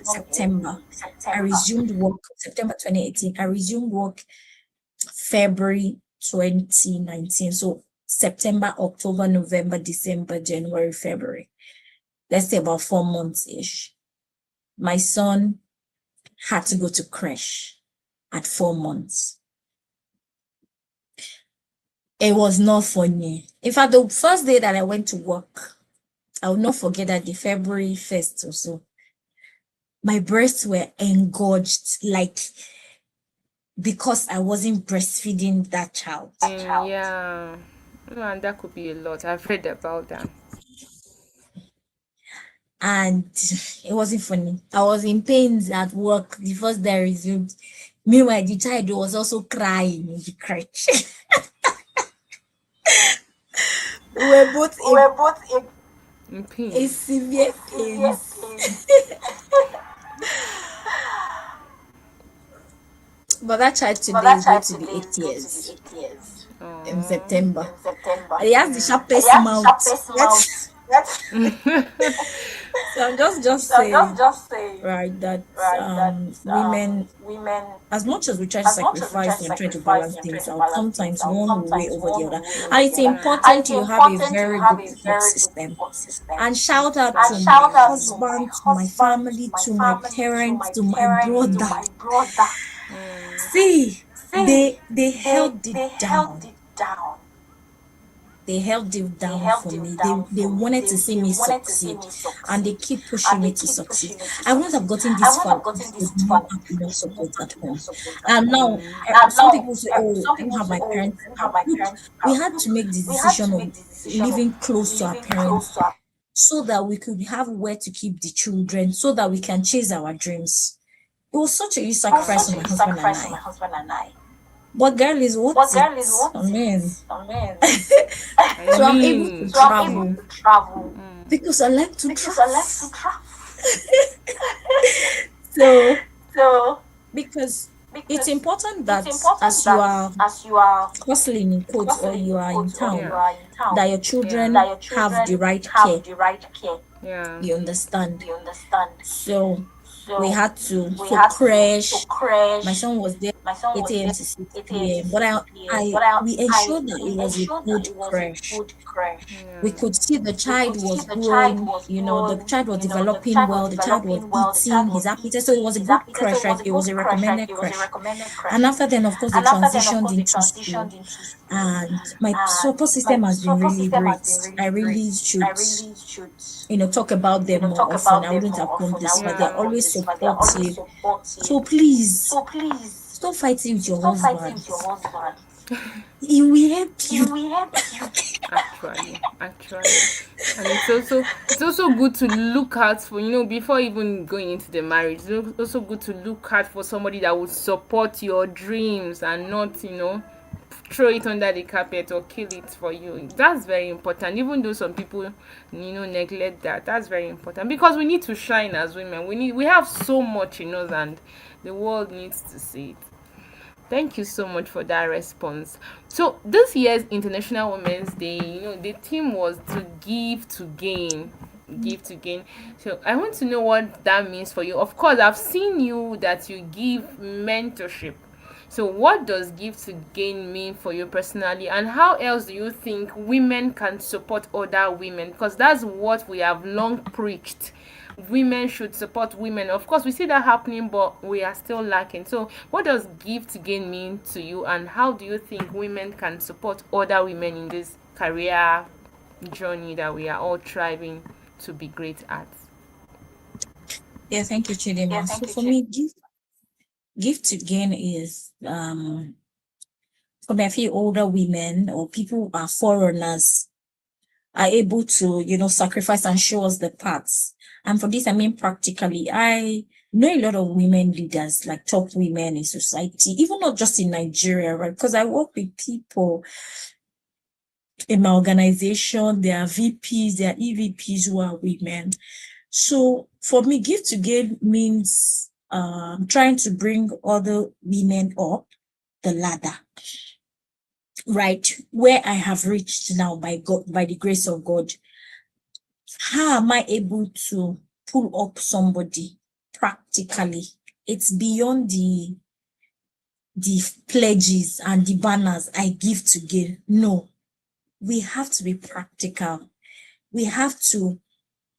Speaker 2: September. I resumed work September 2018. I resumed work February 2019. So September, October, November, December, January, February. Let's say about 4 months ish. My son had to go to crash at 4 months. It was not funny. In fact, the first day that I went to work, I will not forget that the February 1st or so, my breasts were engorged, like because I wasn't breastfeeding that child.
Speaker 1: Yeah. And that could be a lot. I've read about that.
Speaker 2: And it wasn't funny. I was in pains at work the first day I resumed. Meanwhile, the child was also crying in the crutch. We were both
Speaker 1: In
Speaker 2: in
Speaker 1: pain.
Speaker 2: severe pains. But that child today is going to be 8 years in
Speaker 1: Oh.
Speaker 2: September. And he has the sharpest mouth. So I'm just saying, right, that women, as much as we try to sacrifice and try to balance things out, sometimes one will weigh over the other. And it's
Speaker 1: Yeah.
Speaker 2: important you have a very good support system. And shout out to my husband, to my family, to my parents, to my brother. See, they held it down. They held it down for me. They wanted to see me succeed, and they keep pushing me to succeed. I wouldn't have gotten this far if they did not have enough support at home. And now, some people say, "Oh, I don't have my parents support." Look, we had to make the decision of living close to our parents so that we could have where to keep the children, so that we can chase our dreams. It was such a huge sacrifice for my husband and I. But girl is worth it. I mean,
Speaker 1: I
Speaker 2: so I'm able to
Speaker 1: mean,
Speaker 2: travel because I like to travel. So because it's important that as you are hustling in quotes or you are in town,
Speaker 1: yeah,
Speaker 2: that your children have the right care.
Speaker 1: yeah.
Speaker 2: You understand? So we had to for crash. My son was there 8 a.m. to 6 p.m. But I we ensured that it was a good crash. We
Speaker 1: Yeah.
Speaker 2: could see the child was growing, the child was developing well, the child was eating his appetite. So it was a good crash, right? It was a recommended crash. And after then, of course, they transitioned into school. And my support system has been really great. I really should, talk about them more often. I wouldn't have come this far. They're
Speaker 1: Yeah.
Speaker 2: always supportive. So please stop fighting with your husband. He will help you.
Speaker 1: Actually, and it's also good to look out for, before even going into the marriage. It's also good to look out for somebody that would support your dreams and not, throw it under the carpet or kill it for you. That's very important. Even though some people, neglect that, that's very important, because we need to shine as women. We have so much in us, and the world needs to see it. Thank you so much for that response. So this year's International Women's Day, the theme was to give to gain. give to gain. So I want to know what that means for you. Of course, I've seen you that you give mentorship. So what does give to gain mean for you personally, and how else do you think women can support other women? Because that's what we have long preached. Women should support women. Of course, we see that happening, but we are still lacking. So what does give to gain mean to you, and how do you think women can support other women in this career journey that we are all striving to be great at?
Speaker 2: Yeah, thank you,
Speaker 3: Yeah,
Speaker 2: Chidima. So
Speaker 3: thank you,
Speaker 2: for
Speaker 3: Chidi.
Speaker 2: me, give to gain is for me, I feel older women or people who are foreigners are able to, sacrifice and show us the paths. And for this, I mean, practically, I know a lot of women leaders, like top women in society, even not just in Nigeria, right? Because I work with people in my organization, there are VPs, there are EVPs who are women. So for me, give to gain means trying to bring other women up the ladder, right? Where I have reached now by God, by the grace of God. How am I able to pull up somebody practically? It's beyond the pledges and the banners I give to gain. No, we have to be practical. We have to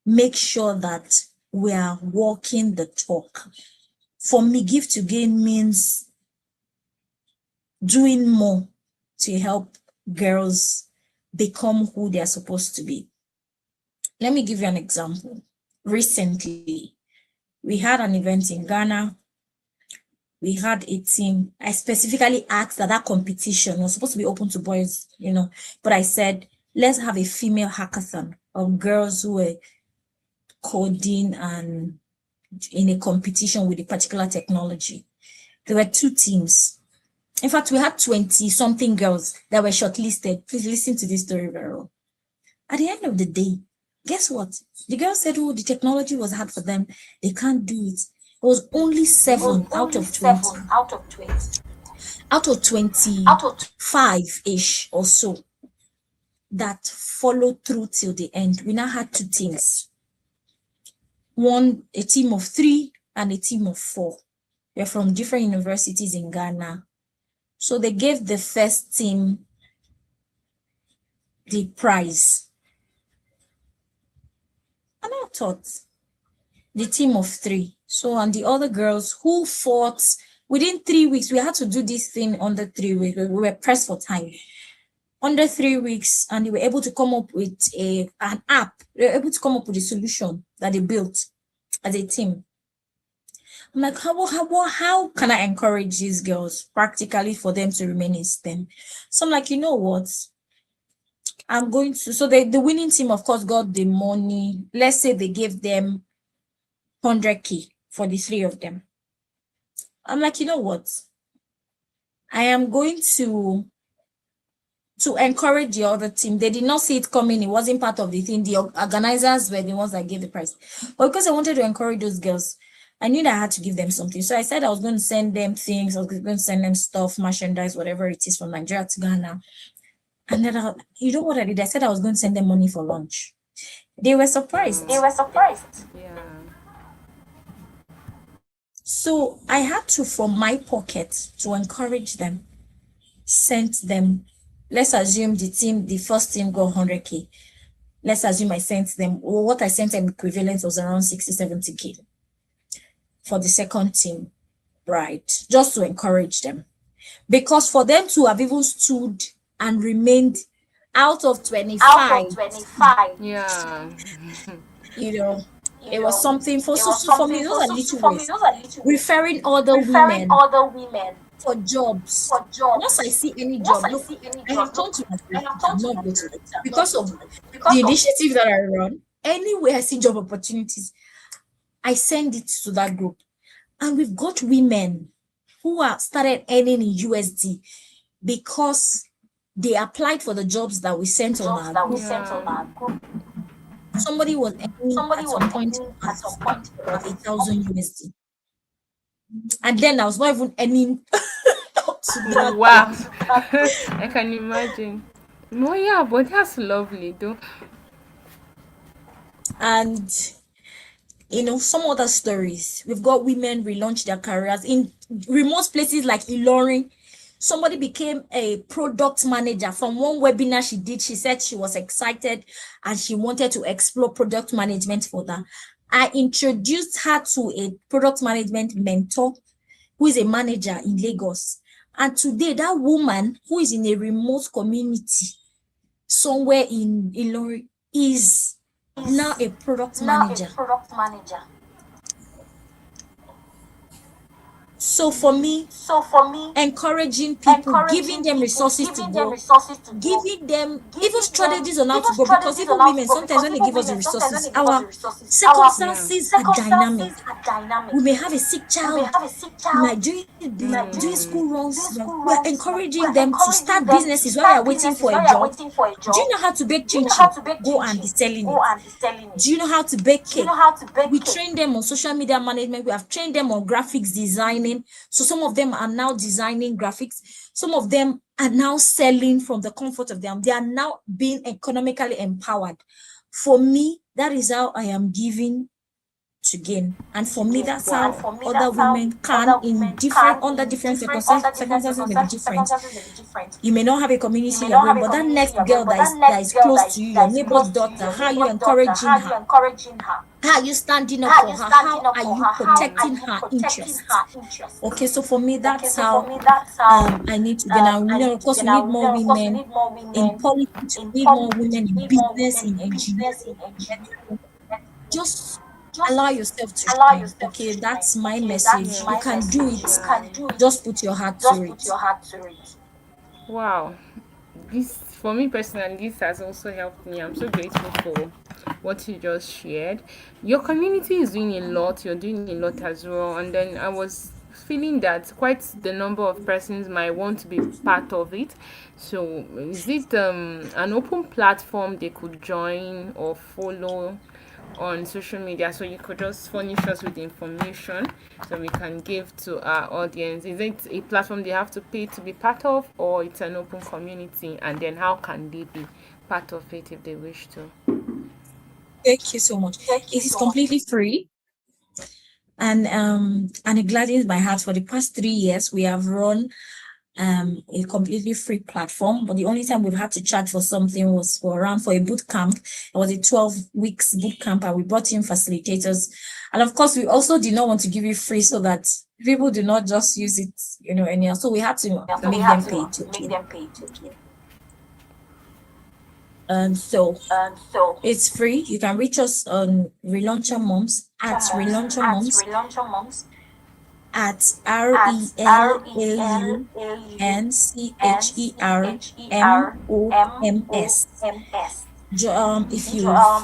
Speaker 2: make sure that we are walking the talk. For me, give to gain means doing more to help girls become who they are supposed to be. Let me give you an example. Recently, we had an event in Ghana. We had a team. I specifically asked that competition was supposed to be open to boys, but I said, let's have a female hackathon of girls who were coding and in a competition with a particular technology. There were two teams. In fact, we had 20 something girls that were shortlisted. Please listen to this story very well. At the end of the day, guess what? The girls said, oh, the technology was hard for them. They can't do it. It was only
Speaker 3: It was
Speaker 2: 7 out
Speaker 3: only
Speaker 2: of 20.
Speaker 3: 7 out of 20.
Speaker 2: Out of
Speaker 3: Out of
Speaker 2: 25-ish or so that followed through till the end. We now had two teams. A team of 3 and a team of 4. They're from different universities in Ghana. So they gave the first team the prize. And I thought, the team of 3. So, and the other girls who fought within 3 weeks, we had to do this thing under 3 weeks. We were pressed for time. Under 3 weeks, and they were able to come up with an app. They were able to come up with a solution that they built as a team. I'm like, how can I encourage these girls practically for them to remain in STEM? So I'm like, you know what? I'm going to, so the winning team, of course, got the money. Let's say they gave them 100K for the 3 of them. I'm like, you know what? I am going to encourage the other team. They did not see it coming. It wasn't part of the thing. The organizers were the ones that gave the prize. But because I wanted to encourage those girls, I knew that I had to give them something. So I said I was going to send them things. I was going to send them stuff, merchandise, whatever it is from Nigeria to Ghana. And then, you know what I did? I said I was going to send them money for lunch. They were surprised.
Speaker 3: They were surprised.
Speaker 1: Yeah.
Speaker 2: So I had to, from my pocket, to encourage them, sent them. Let's assume the first team got 100K. Let's assume I sent them, what I sent them equivalent was around 60, 70K for the second team, right? Just to encourage them. Because for them to have even stood and remained out of 25,
Speaker 3: Out of 25.
Speaker 1: Yeah.
Speaker 2: it was something for me, those are little
Speaker 3: For me,
Speaker 2: ways.
Speaker 3: those are little ways.
Speaker 2: Referring other
Speaker 3: Referring
Speaker 2: women
Speaker 3: other women
Speaker 2: for jobs.
Speaker 3: for jobs.
Speaker 2: Once I see any
Speaker 3: Once
Speaker 2: job,
Speaker 3: I
Speaker 2: look,
Speaker 3: see any
Speaker 2: I have
Speaker 3: job,
Speaker 2: told you
Speaker 3: I have
Speaker 2: I'm
Speaker 3: told you
Speaker 2: not going to it.
Speaker 3: I'm
Speaker 2: Because
Speaker 3: not
Speaker 2: of
Speaker 3: going to it.
Speaker 2: the
Speaker 3: Because of
Speaker 2: initiative that I run, anywhere I see job opportunities, I send it to that group. And we've got women who are started earning in USD because they applied for the jobs that we sent on
Speaker 3: jobs
Speaker 2: our
Speaker 3: that we
Speaker 2: group.
Speaker 3: sent on our group.
Speaker 2: Somebody was earning
Speaker 3: Somebody
Speaker 2: at
Speaker 3: was
Speaker 2: some point
Speaker 3: earning at some point
Speaker 2: about 8,000 USD. And then I was not even earning up to that.
Speaker 1: Wow. I can imagine. No, yeah, but that's lovely though.
Speaker 2: And some other stories. We've got women relaunch their careers in remote places like Ilorin. Somebody became a product manager from one webinar she did. She said she was excited and she wanted to explore product management for that. I introduced her to a product management mentor who is a manager in Lagos. And today, that woman who is in a remote community somewhere in Ilorin is now a product manager. So for me, encouraging people, giving them resources to grow, giving them even strategies on how to grow, because even women, sometimes when they give us the resources, our circumstances are dynamic. We may have a sick child, like doing school runs. We're encouraging them to start businesses while we're waiting for a job. Do you know how to bake chin chin? Go and be selling it. Do you know how to bake cake? We train them on social media management. We have trained them on graphics designing. So some of them are now designing graphics. Some of them are now selling from the comfort of them. They are now being economically empowered. For me, that is how I am giving to gain. And for me, that's how other women can under different circumstances may be different. You may not have a community you're going, but that next girl that is close to you, your neighbor's daughter, how are you encouraging her? How are you standing up for her? How are you protecting her interests? Okay, so for me, that's how I need to gain. And of course, we need more women in politics, we need more women in business, in engineering. Just allow yourself to shine. Okay, that's my message. You can do it. Just put your heart to it.
Speaker 1: Wow. This, for me personally, this has also helped me. I'm so grateful for what you just shared. Your community is doing a lot, you're doing a lot as well. And then I was feeling that quite the number of persons might want to be part of it. So is it an open platform they could join or follow on social media, so you could just furnish us with information so we can give to our audience? Is it a platform they have to pay to be part of, or it's an open community, and then how can they be part of it if they wish to?
Speaker 2: Thank you so much. It is completely free. And it gladdens my heart. For the past 3 years, we have run a completely free platform, but the only time we've had to charge for something was for a boot camp. It was a 12 weeks boot camp, and we brought in facilitators. And of course, we also did not want to give it free so that people do not just use it, anyhow. So we had to make them pay to. So it's free. You can reach us on Relauncher Moms at Relauncher Moms at RELAUNCHERMOMS.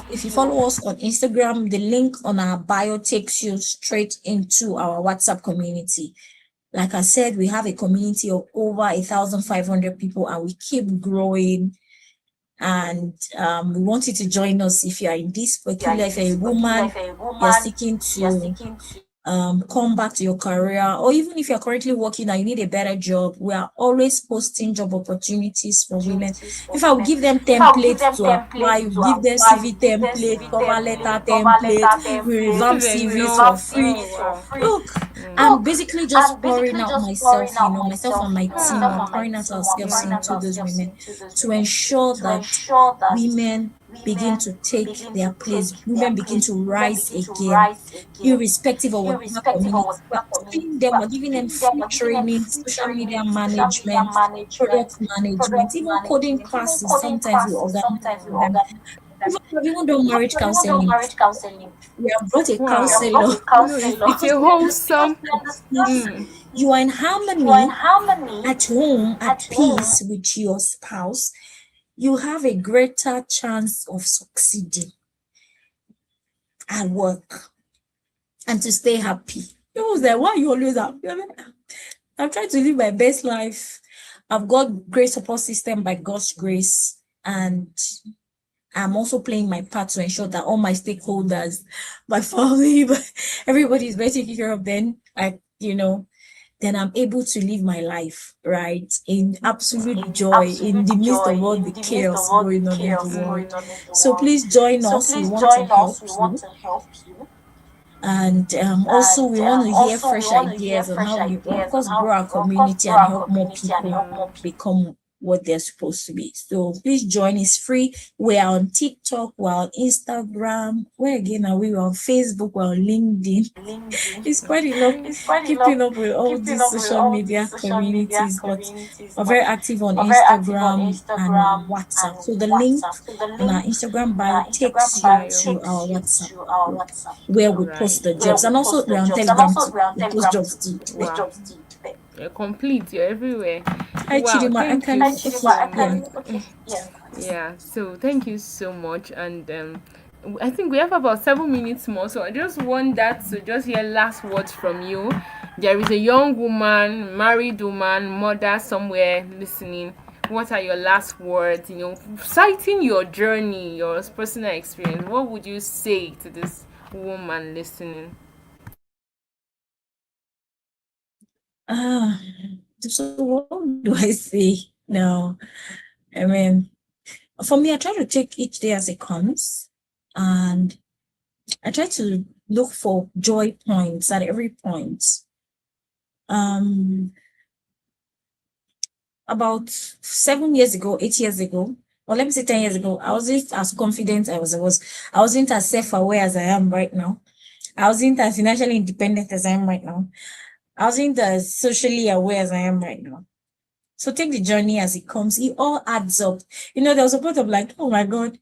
Speaker 2: If you follow us on Instagram, the link on our bio takes you straight into our WhatsApp community. Like I said, we have a community of over 1,500 people, and we keep growing. And we want you to join us if you are in this particular, if you're a woman, you're seeking to come back to your career, or even if you're currently working and you need a better job. We are always posting job opportunities for women. If I will give them templates to apply, you give them CV template, cover letter template, we revamp CVs for free. Look, I'm basically just pouring out myself, myself and my team are pouring out ourselves into those women to ensure that women begin to take their place, women begin to rise again, irrespective of whatever community. We're giving them free training, social media management, product management, even coding classes. Sometimes we organize them. We've even done marriage counseling. We have brought a counselor.
Speaker 1: It's a wholesome.
Speaker 2: You are in harmony at home, at peace with your spouse. You have a greater chance of succeeding at work and to stay happy. It was like, why are you always happy? I'm trying to live my best life. I've got great support system by God's grace, and I'm also playing my part to ensure that all my stakeholders, my family, everybody is very taken care of. Then, then I'm able to live my life, right? In absolute joy, in the midst of all the chaos going on in the world. So please join us. We want to help you. And also, we want to hear fresh ideas on how we, of course, grow our community and help more people
Speaker 1: Yeah.
Speaker 2: become what they're supposed to be. So please join. It's free. We're on TikTok, we're on Instagram. Where again are we? We're on Facebook, we're on LinkedIn. It's quite a lot
Speaker 1: Okay.
Speaker 2: keeping up with all these social media communities, but we're very active on Instagram and WhatsApp. So the link on our Instagram bio takes you
Speaker 1: Bio.
Speaker 2: to our WhatsApp group where we post
Speaker 1: Right.
Speaker 2: the jobs, and also we're on Telegram too. We post jobs too there.
Speaker 1: Wow. You're complete. You're everywhere.
Speaker 2: Hi
Speaker 1: Wow.
Speaker 2: Chidima, I
Speaker 1: Thank you
Speaker 2: can
Speaker 1: so
Speaker 2: yeah.
Speaker 1: much. Yeah. So thank you so much. And I think we have about 7 minutes more. So I just want that to just hear last words from you. There is a young woman, married woman, mother somewhere listening. What are your last words? Citing your journey, your personal experience. What would you say to this woman listening?
Speaker 2: Ah, so what do I say now? I mean, for me, I try to take each day as it comes, and I try to look for joy points at every point. Um, about 7 years ago, 8 years ago, or let me say 10 years ago, I wasn't as confident I wasn't as self-aware as I am right now. I wasn't as financially independent as I am right now. I wasn't as socially aware as I am right now. So take the journey as it comes. It all adds up. There was a point of like, oh my God,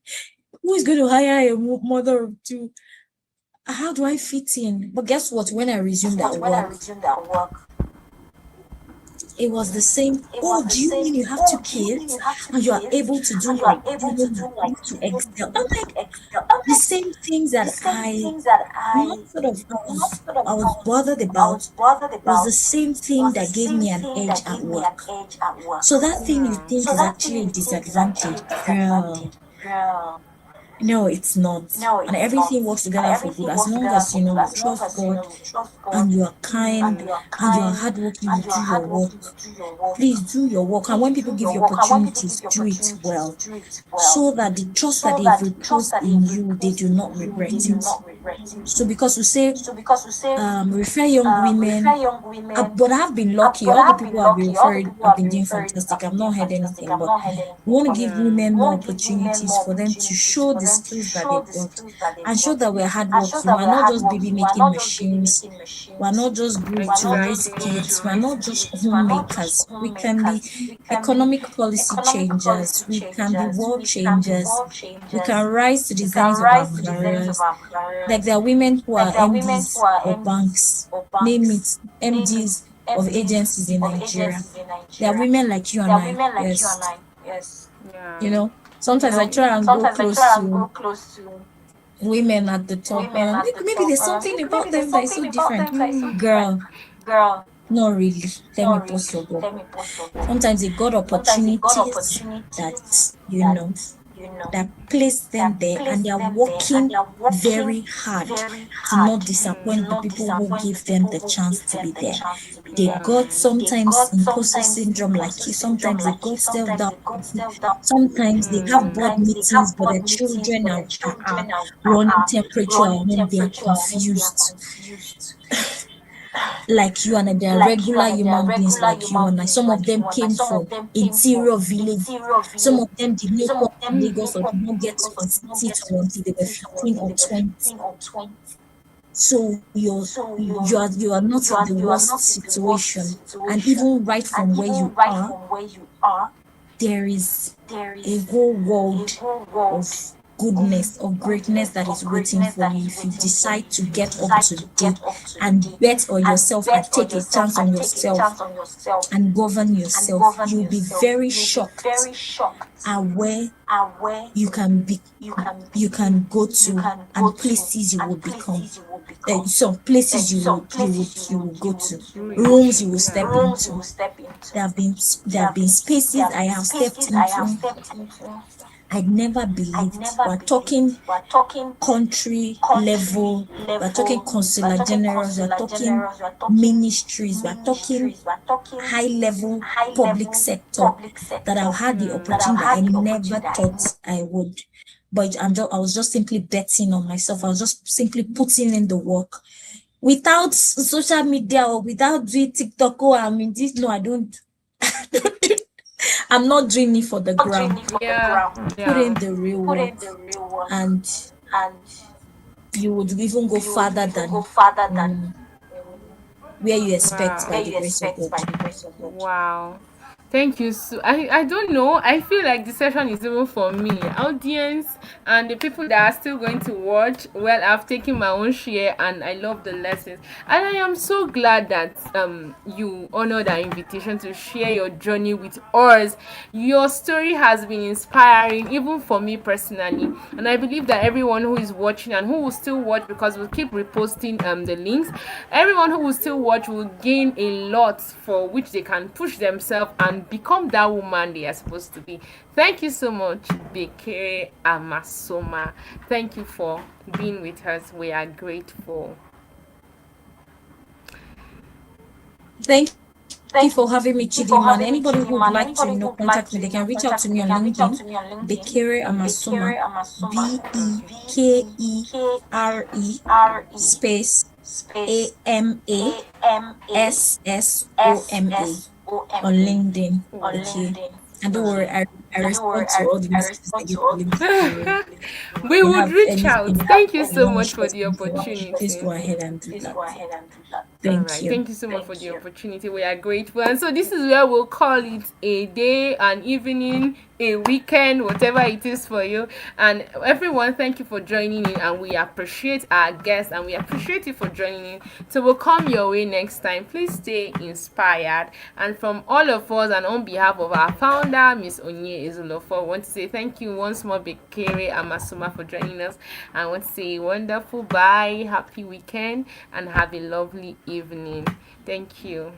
Speaker 2: who is going to hire a mother of two? How do I fit in? But guess what? When I resumed at work, it was the same. Oh, do you mean you have two kids and you are able to do like, you're able to excel? I'm like, the same things that I not sort of I was bothered about was the same thing that gave me an edge at work. So that thing you
Speaker 1: Yeah.
Speaker 2: think is actually a disadvantage, girl. No, it's not. And everything works together for good as long as you trust God and you are kind and you are hardworking, you do your work. Please do your work. And when people give you opportunities, do it well. So that the trust that they've reposed in you, they do not regret it. So because we say refer young women, but I've been lucky. All the people I've been referred have been doing fantastic. I've not heard anything, but we want to give
Speaker 1: Yeah.
Speaker 2: women more opportunities for them to show the skills that they've got and show that we're hardworking. We're not just baby making machines. We're not just group to raise
Speaker 1: Exactly.
Speaker 2: kids. We're not just homemakers. We can be economic policy changers. We can be world changers. We can rise to the zenith of our careers. Like there are women who are MDs of banks, name it, MDs of agencies in Nigeria. There are women like you and I, yes. You
Speaker 1: Yeah.
Speaker 2: know, sometimes I try and go close to women at the top, and I'm like, maybe there's something about them that is so different. Girl, not really. Let me post your book. Sometimes they got opportunities that, you know, that place them there and they are working very hard to not disappoint the people who give them the chance to be there. They got sometimes imposter syndrome like you, sometimes they got self-doubt, sometimes they have board meetings, but their children are running temperature at home, they are confused like you, and they are regular human beings like you and I. Some of them came from interior village. Some of them did not come to Lagos or did not get to the city until they were 15 or 20. So you are not in the worst situation. And even right from where you are, there is a whole world of goodness, of greatness that is waiting for you if you decide to get up today and bet on yourself and take a chance on yourself and govern yourself. You'll be very shocked at where you can go to and places you will become. Some places you will go to, rooms you will step
Speaker 1: Yeah.
Speaker 2: into. There have been spaces I have stepped into I never
Speaker 3: I
Speaker 2: believed.
Speaker 3: never
Speaker 2: We're
Speaker 3: believed.
Speaker 2: talking
Speaker 3: We're talking
Speaker 2: country
Speaker 3: country
Speaker 2: level, we're talking
Speaker 3: level, we're
Speaker 2: consular
Speaker 3: talking
Speaker 2: generals, we're
Speaker 3: consular
Speaker 2: talking
Speaker 3: generals, we're talking
Speaker 2: ministries, we're talking
Speaker 3: ministries, we're talking
Speaker 2: high level
Speaker 3: high
Speaker 2: public
Speaker 3: level
Speaker 2: sector
Speaker 3: public
Speaker 2: that
Speaker 3: sector
Speaker 2: I've had the
Speaker 3: that I've
Speaker 2: opportunity that I
Speaker 3: had the
Speaker 2: never
Speaker 3: opportunity that I
Speaker 2: thought I would. But I was just simply betting on myself. I was just simply putting in the work. Without social media or without doing TikTok, oh, I mean, this, no, I don't. I'm not doing it for the
Speaker 3: not doing
Speaker 2: gram.
Speaker 3: it for the
Speaker 1: Yeah,
Speaker 3: ground.
Speaker 2: Put
Speaker 1: yeah.
Speaker 2: in the real
Speaker 3: Put in
Speaker 2: work,
Speaker 3: the real work
Speaker 2: and
Speaker 3: and
Speaker 2: you would even go
Speaker 3: you would
Speaker 2: farther
Speaker 3: even go
Speaker 2: than
Speaker 3: further than
Speaker 2: um, where you expect
Speaker 1: Wow.
Speaker 2: by
Speaker 3: where
Speaker 2: the
Speaker 3: you
Speaker 2: grace of
Speaker 3: expect
Speaker 2: God.
Speaker 3: by the grace of God.
Speaker 1: Wow. Thank you. So I don't know. I feel like the session is even for me, audience, and the people that are still going to watch. Well, I've taken my own share, and I love the lessons. And I am so glad that you honored our invitation to share your journey with us. Your story has been inspiring, even for me personally. And I believe that everyone who is watching and who will still watch, because we'll keep reposting the links, everyone who will still watch will gain a lot for which they can push themselves and become that woman they are supposed to be. Thank you so much, Bekere Amassoma. Thank you for being with us. We are grateful.
Speaker 2: Thank you
Speaker 3: Thank
Speaker 2: for having me,
Speaker 3: you for
Speaker 2: Chidima. And
Speaker 3: having me,
Speaker 2: anybody who would
Speaker 3: Chidima. And
Speaker 2: like to,
Speaker 3: anybody who would like
Speaker 2: contact me,
Speaker 3: to,
Speaker 2: they can reach out
Speaker 3: contact
Speaker 2: to
Speaker 3: me,
Speaker 2: me
Speaker 3: they
Speaker 2: on
Speaker 3: can reach out
Speaker 2: LinkedIn.
Speaker 3: to me on LinkedIn.
Speaker 2: Bekere Amassoma.
Speaker 3: Bekere Amassoma.
Speaker 2: Bekere
Speaker 3: Bekere
Speaker 2: space
Speaker 3: space
Speaker 2: AMASSOMA on
Speaker 3: AMASSOMA
Speaker 2: LinkedIn.
Speaker 3: on
Speaker 2: Okay.
Speaker 3: LinkedIn.
Speaker 2: And don't worry,
Speaker 3: Okay.
Speaker 2: I
Speaker 3: And don't worry,
Speaker 2: respond to all the
Speaker 3: I
Speaker 2: messages I
Speaker 3: respond
Speaker 2: get
Speaker 3: to all
Speaker 2: on
Speaker 3: the
Speaker 2: LinkedIn.
Speaker 3: messages
Speaker 2: So
Speaker 1: We
Speaker 2: if you
Speaker 1: would
Speaker 2: have
Speaker 1: reach out.
Speaker 2: anything
Speaker 1: Thank you
Speaker 2: you
Speaker 1: so
Speaker 2: want me
Speaker 1: much
Speaker 2: to
Speaker 1: for the
Speaker 2: respond for, please
Speaker 1: opportunity.
Speaker 2: go ahead and do
Speaker 3: please
Speaker 2: that.
Speaker 3: go ahead and do that.
Speaker 1: All
Speaker 2: Thank
Speaker 1: right.
Speaker 2: you.
Speaker 1: Thank you so much for
Speaker 3: Thank
Speaker 1: the
Speaker 3: you.
Speaker 1: opportunity. We are grateful. And so this is where we'll call it a day, an evening, a weekend, whatever it is for you. And everyone, thank you for joining in. And we appreciate our guests and we appreciate you for joining in. So we'll come your way next time. Please stay inspired. And from all of us and on behalf of our founder, Miss Onye Izulofo, I want to say thank you once more, Bekere Amasoma, for joining us. I want to say wonderful bye, happy weekend, and have a lovely evening. Thank you.